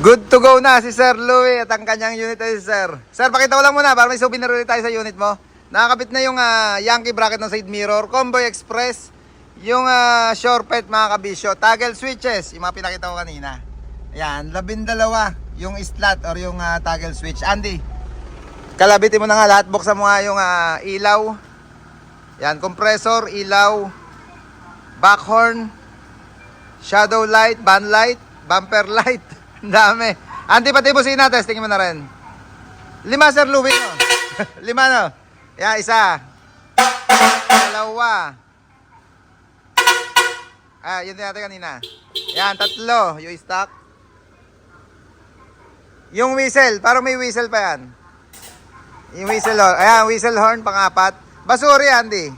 Good to go na si Sir Louie at ang kanyang unit ay si Sir. Sir, pakita ko lang muna para may souvenir ulit tayo sa unit mo. Nakakabit na yung Yankee bracket ng side mirror, Comboy Express, yung shore pet mga kabisyo, toggle switches, yung mga pinakita ko kanina. Ayan, 12 yung slot or yung toggle switch. Andy, kalabitin mo na nga lahat, buksan mo nga yung ilaw. Yan, compressor, ilaw, backhorn, shadow light, van light, bumper light. Ang dami. Andy, pati busina, testing mo na rin. 5, Sir Louie, no? 5, no? Yan, isa. 2. Yun din natin kanina. Yan, 3. Yung stock. Yung whistle, parang may whistle pa yan. Yung whistle horn. Ayan, whistle horn, pang-4. Basuri, Andy.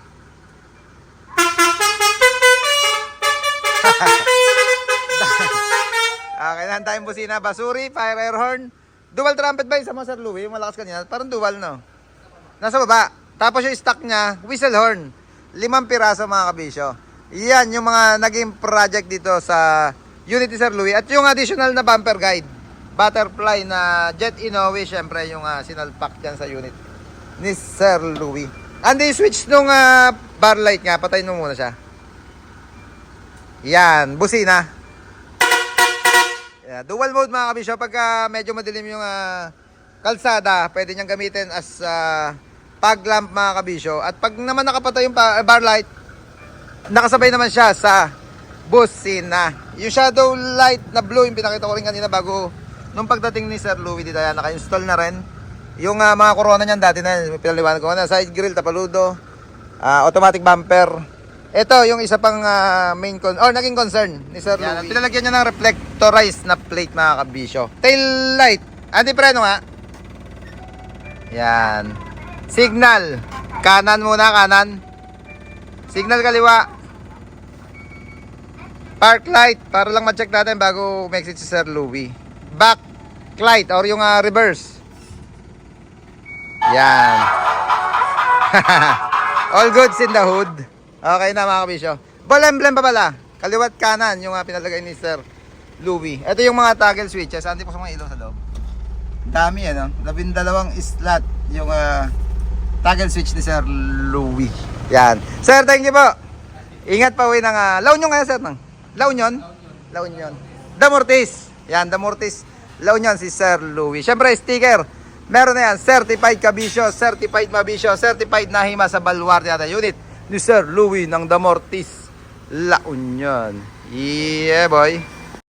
Okay, nahan tayong busina. Basuri, fire air horn. Dual trumpet ba isa mo, Sir Louie? Yung malakas kanina. Parang dual, no? Nasa baba. Tapos yung stock niya, whistle horn. 5 piraso mga kabisyo. Yan yung mga naging project dito sa unit ni Sir Louie. At yung additional na bumper guide. Butterfly na Jet Inoue. Syempre yung sinalpak dyan sa unit ni Sir Louie. Andi switch nung bar light nga. Patayin mo muna siya. Yan. Busina. Yeah, dual mode mga kabisyo. Pagka medyo madilim yung kalsada, pwede niyang gamitin as fog lamp mga kabisyo. At pag naman nakapatay yung bar light, nakasabay naman siya sa busina. Yung shadow light na blue, yung pinakita ko rin kanina bago nung pagdating ni Sir Louie dito, naka-install na rin. Yung mga corona niyan dati na, pinaliwanag ko na, side grill, tapaludo, automatic bumper. Ito yung isa pang naging concern ni Sir Louie. Pinalagyan niya ng reflectorized na plate mga kabisyo. Tail light. Anti-preno nga. Yan. Signal. Kanan muna, kanan. Signal kaliwa. Park light. Para lang ma-check natin bago mag-exit si Sir Louie. Back light or yung reverse. Yan. All goods in the hood. Okay na mga kabisyo. Ball emblem pa pala. Kaliwat kanan yung pinalagay ni Sir Louie. Ito yung mga toggle switches. Anti po sa mga ilaw sa loob. Dami yan. 12 slot yung toggle switch ni Sir Louie. Yan. Sir, thank you po. Ingat pa uwi ng La Union kaya sir. La Union? La Union. Damortis. Yan, Damortis. La Union si Sir Louie. Siyempre, sticker. Meron na yan. Certified kabisyo, certified mabisyo, certified nahima sa baluarte natin. Unit ni Sir Louie ng Damortis, La Union. Yeah, boy.